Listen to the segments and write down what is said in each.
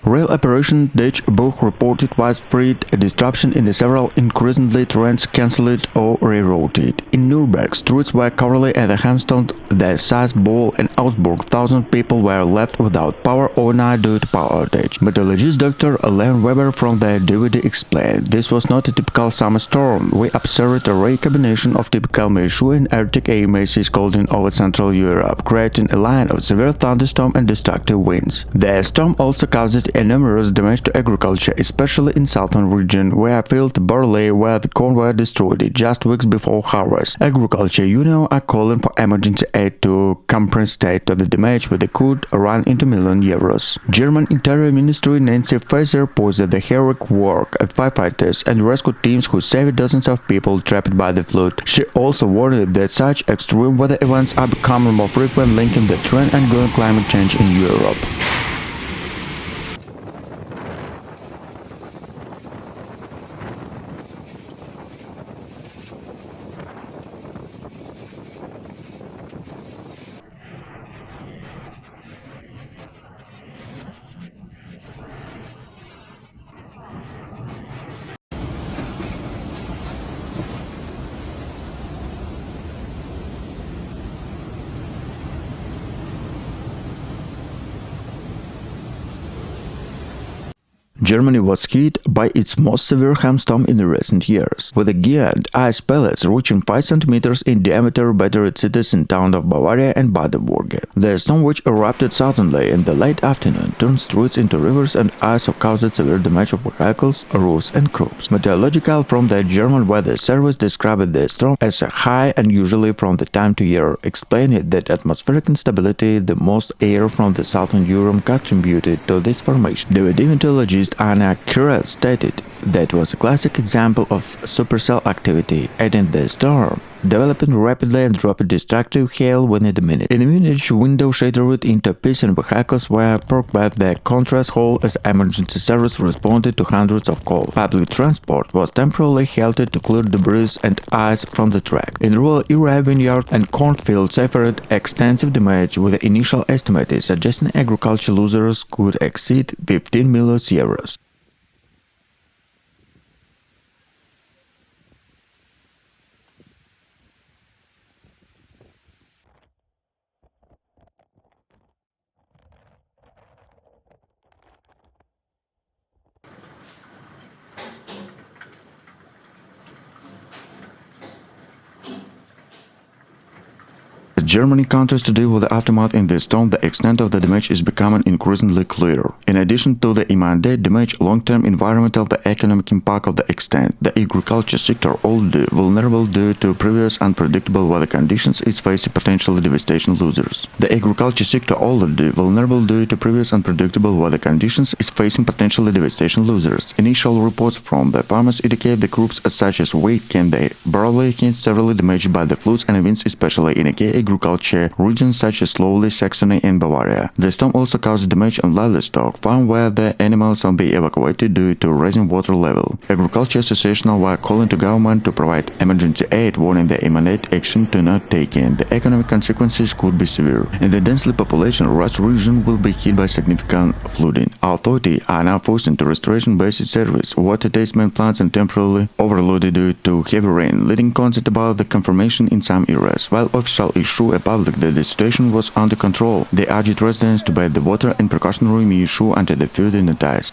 Rail operation Deutsche Bahn reported widespread disruption in the several increasingly trains cancelled or rerouted. In Nuremberg, streets were covered and the Hamston, the Salzburg and Augsburg, thousands of people were left without power overnight due to power outage. Meteorologist Dr. Leon Weber from the DVD explained, "This was not a typical summer storm. We observed a rare combination of typical Mershu and Arctic air masses holding over Central Europe, creating a line of severe thunderstorm and destructive winds. The storm also caused enormous damage to agriculture, especially in southern region, where field barley where the corn were destroyed just weeks before harvest. Agriculture unions are calling for emergency aid to compensate the damage, which could run into €1 million. German Interior Ministry Nancy Faeser posted the heroic work of firefighters and rescue teams who saved dozens of people trapped by the flood. She also warned that such extreme weather events are becoming more frequent, linking the trend and ongoing climate change in Europe. Germany was hit by its most severe hailstorm in recent years, with giant ice pellets reaching 5 centimeters in diameter battered cities in towns of Bavaria and Baden-Württemberg. The storm, which erupted suddenly in the late afternoon, turned streets into rivers and ice caused severe damage of vehicles, roofs and crops. Meteorological from the German Weather Service described the storm as high and usually from the time to year, explaining that atmospheric instability, the most air from the southern Europe, contributed to this formation. The meteorologist Anna Köhler stated that was a classic example of supercell activity, adding the storm developing rapidly and dropped destructive hail within a minute. In Munich, window shattered into pieces and vehicles were parked by the contrast hall as emergency service responded to hundreds of calls. Public transport was temporarily halted to clear debris and ice from the track. In rural area, vineyard and cornfields suffered extensive damage, with the initial estimates suggesting agriculture losses could exceed €15 million. As Germany counters to deal with the aftermath in the storm, the extent of the damage is becoming increasingly clear. In addition to the immediate damage, long-term environmental, the economic impact of the extent, the agriculture sector, although vulnerable due to previous unpredictable weather conditions, is facing potentially devastation losers. The agriculture sector, although vulnerable due to previous unpredictable weather conditions, is facing potentially devastation losers. Initial reports from the farmers indicate the crops such as wheat, candy, barley can severely damaged by the floods and winds, especially in agriculture regions such as Lower Saxony and Bavaria. The storm also caused damage on livestock farm where the animals will be evacuated due to rising water level. Agriculture associations were calling to government to provide emergency aid, warning the imminent action to not taken. The economic consequences could be severe. In the densely population Rus region will be hit by significant flooding. Authorities are now forcing to restoration basic service, water treatment plants and temporarily overloaded due to heavy rain, leading concerns about the confirmation in some areas. While official issue a public that the situation was under control, they urged residents to bathe the water and precautionary measures until the flood in the ice.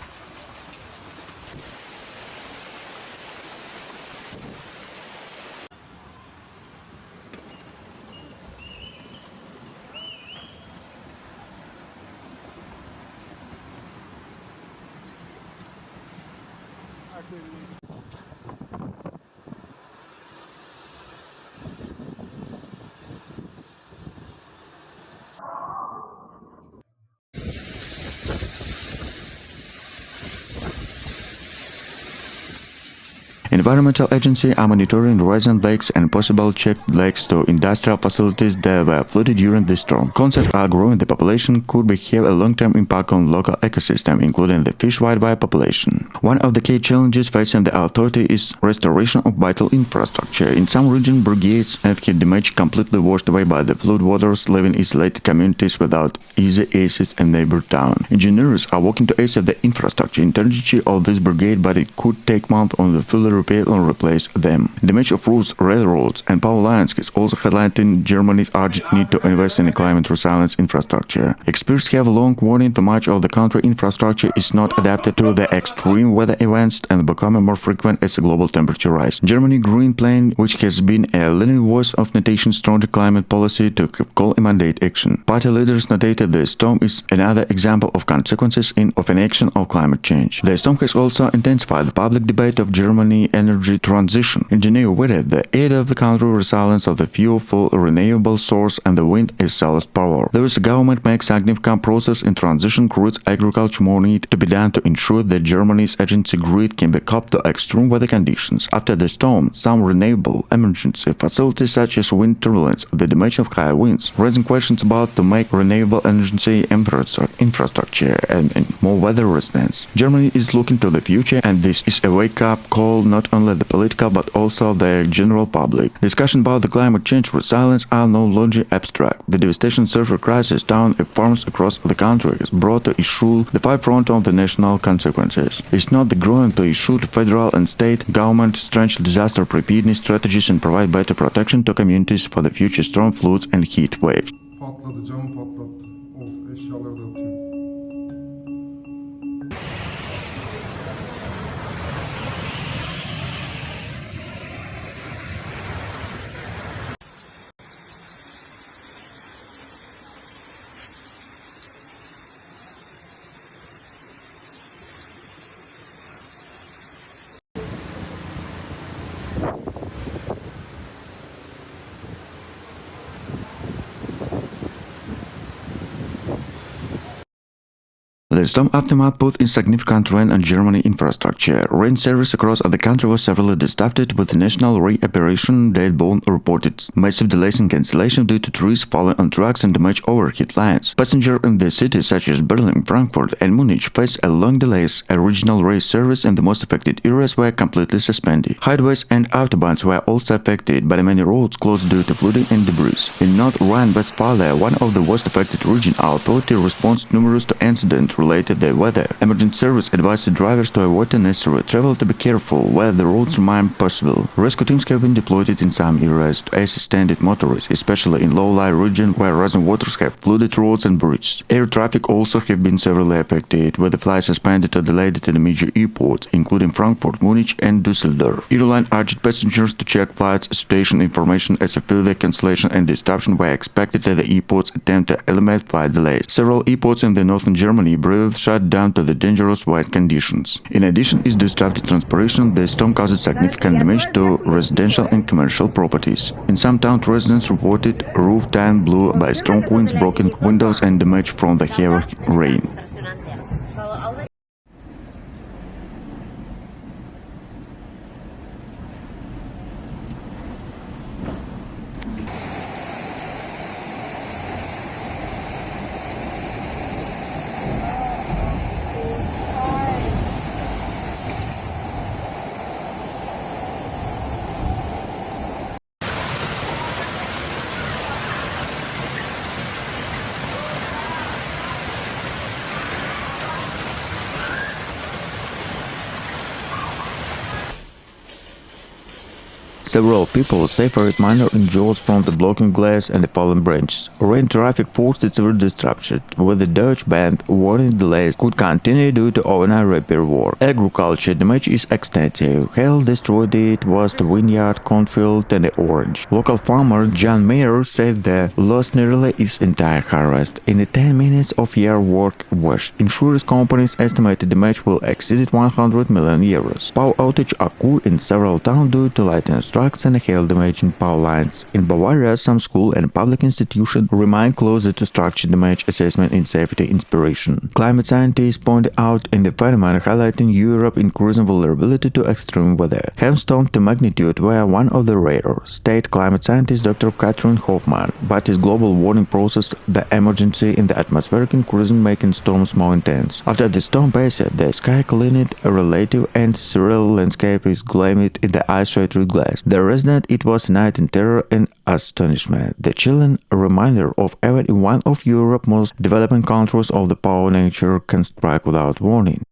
Environmental agencies are monitoring rising lakes and possible checked lakes to industrial facilities that were flooded during the storm. Concerns are growing the population could have a long-term impact on local ecosystem, including the fish wildlife population. One of the key challenges facing the authority is restoration of vital infrastructure. In some regions, brigades have had damage completely washed away by the flood waters, leaving isolated communities without easy access and neighbor town. Engineers are working to assess the infrastructure integrity of this brigade, but it could take months to fully repair or replace them. Damage of roads, railroads, and power lines is also highlighting Germany's urgent need to invest in climate resilience infrastructure. Experts have long warned that much of the country infrastructure is not adapted to the extreme weather events and becoming more frequent as global temperature rise. Germany's Green Plan, which has been a leading voice of the nation's stronger climate policy, to call a mandate action. Party leaders noted the storm is another example of consequences of inaction of climate change. The storm has also intensified the public debate of Germany's energy transition. Engineers whether the aid of the country resilience of the fuel for renewable source and the wind is solar power. There is a government makes significant progress in transition creates agriculture more need to be done to ensure that Germany's energy grid can be cope to extreme weather conditions. After the storm, some renewable emergency facilities such as wind turbines, the damage of high winds, raising questions about to make renewable energy infrastructure and more weather resistance. Germany is looking to the future, and this is a wake-up call not only the political but also the general public. Discussion about the climate change resilience are no longer abstract. The devastation surfer crisis down farms across the country is brought to issue the forefront of the national consequences. It's not the growing to issue to federal and state governments stretch disaster preparedness strategies and provide better protection to communities for the future storm, floods and heat waves. Patladı, camı patlattı. Of, eşyaları da atıyor. The storm aftermath put in significant strain on Germany infrastructure. Rail service across the country was severely disrupted, with the national rail operation Deutsche reported massive delays and cancellation due to trees falling on tracks and damaged overhead lines. Passengers in the cities such as Berlin, Frankfurt and Munich faced a long delays. A regional rail service in the most affected areas were completely suspended. Highways and autobahns were also affected, but many roads closed due to flooding and debris. In North Rhine, Westphalia, one of the worst affected regions, authority responds numerous to incidents related to the weather. Emergency service advised the drivers to avoid unnecessary travel, to be careful where the roads remain possible. Rescue teams have been deployed in some areas to assist stranded motorists, especially in low-lying regions where rising waters have flooded roads and bridges. Air traffic also have been severely affected, with the flights suspended or delayed at the major airports, including Frankfurt, Munich and Düsseldorf. Airline urged passengers to check flight situation information as a further cancellation and disruption were expected at the airports attempt to eliminate flight delays. Several airports in the northern Germany shut down to the dangerous wet conditions. In addition, is disrupted transportation. The storm caused significant damage to residential and commercial properties. In some towns, residents reported roof tile blew by strong winds, broken windows and damage from the heavy rain. Several people suffered minor injuries from the blocking glass and the fallen branches. Rain traffic forced its disruption, with the Deutsche Bahn warning delays could continue due to overnight repair work. Agriculture damage is extensive. Hail destroyed it was the vineyard, cornfield and the orange. Local farmer John Mayer said the loss nearly his entire harvest. In the 10 minutes of year work washed. Insurance companies estimated damage will exceed €100 million. Power outage occurred in several towns due to lightning strikes trucks and hail damaging power lines. In Bavaria, some school and public institutions remain closer to structure damage assessment in safety inspiration. Climate scientists point out in the phenomenon highlighting Europe's increasing vulnerability to extreme weather. Hailstorms to magnitude were one of the rarer, state climate scientist Dr. Katrin Hoffmann, but his global warning process the emergency in the atmospheric increasing making storms more intense. After the storm passed, the sky cleaned, a relative and surreal landscape is gleamed in the ice-shattered glass. The resident it was a night in terror and astonishment. The chilling reminder of even in one of Europe's most developing countries of the power nature can strike without warning.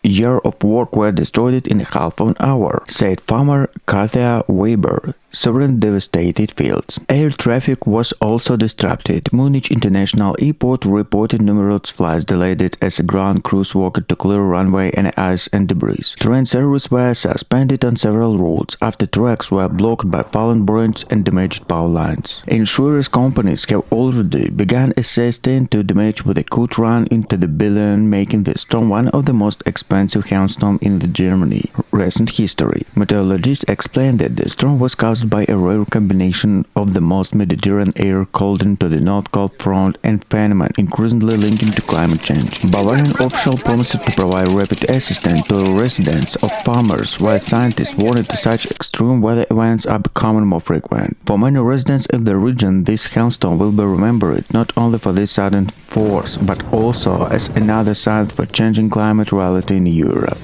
Year of work were destroyed in half an hour, said farmer Katja Weber. Several devastated fields. Air traffic was also disrupted. Munich International Airport reported numerous flights delayed as a ground crews worked to clear runway and ice and debris. Train service were suspended on several routes after tracks were blocked by fallen branches and damaged power lines. Insurance companies have already begun assessing to damage with a could run into the billion, making the storm one of the most expensive hailstorms in the Germany recent history. Meteorologists explained that the storm was caused by a rare combination of the most Mediterranean air cold into the North Cold front and phenomenon increasingly linking to climate change. Bavarian officials promised to provide rapid assistance to residents of farmers, while scientists warned such extreme weather events are becoming more frequent. For many residents in the region, this hailstorm will be remembered not only for this sudden force, but also as another sign for changing climate reality in Europe.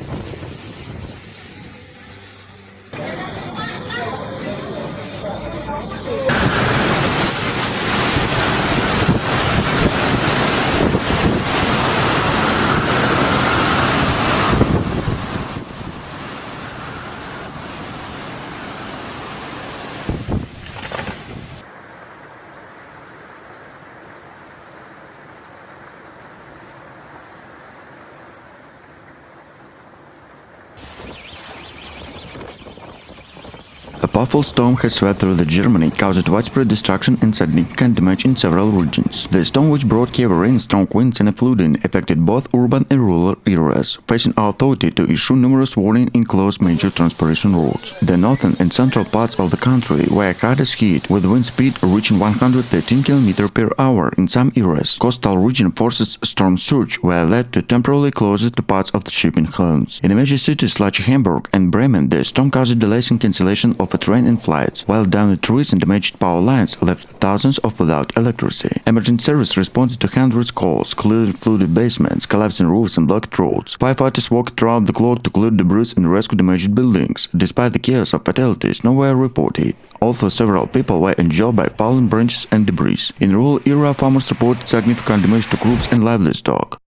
A powerful storm has swept through Germany, caused widespread destruction and significant damage in several regions. The storm, which brought heavy rain, strong winds and flooding, affected both urban and rural areas, forcing authorities to issue numerous warnings and close major transportation routes. The northern and central parts of the country were hardest hit, with wind speed reaching 113 km per hour in some areas. Coastal region forces storm surge were led to temporarily close to parts of the shipping homes. In major cities like Hamburg and Bremen, the storm caused delays and cancellation of train and flights, while downed trees and damaged power lines left thousands of without electricity. Emergency service responded to hundreds of calls, cleared flooded basements, collapsing roofs and blocked roads. Firefighters worked throughout the clock to clear debris and rescue damaged buildings. Despite the chaos of fatalities, none were reported. Although several people were injured by fallen branches and debris. In rural area, farmers reported significant damage to crops and livestock.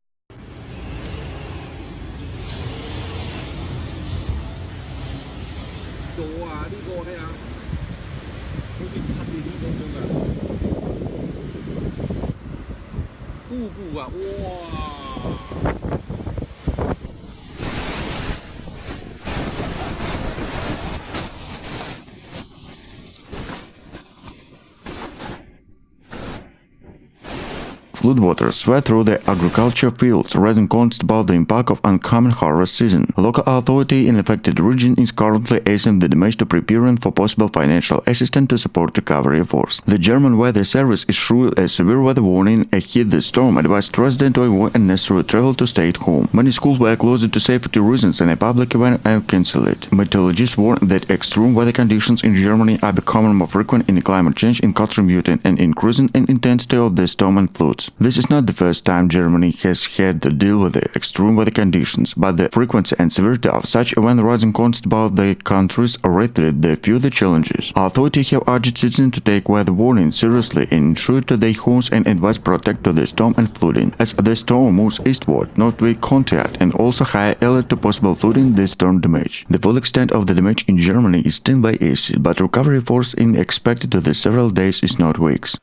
Floodwaters swept through the agriculture fields, raising concerns about the impact of oncoming harvest season. Local authority in affected region is currently assessing the damage to preparing for possible financial assistance to support recovery efforts. The German Weather Service issued a severe weather warning ahead the storm, advised residents to avoid unnecessary travel to stay at home. Many schools were closed to safety reasons and a public event and cancelled. Meteorologists warn that extreme weather conditions in Germany are becoming more frequent in climate change and contributing an increasing in intensity of the storm and floods. This is not the first time Germany has had to deal with the extreme weather conditions, but the frequency and severity of such event rising constantly about the countries rated the further challenges. Authorities have urged citizens to take weather warnings seriously and ensure to their homes and advise protect to the storm and flooding. As the storm moves eastward, northward contact and also high alert to possible flooding the storm damage. The full extent of the damage in Germany is still by AC, but recovery force in expected to the several days is not weeks.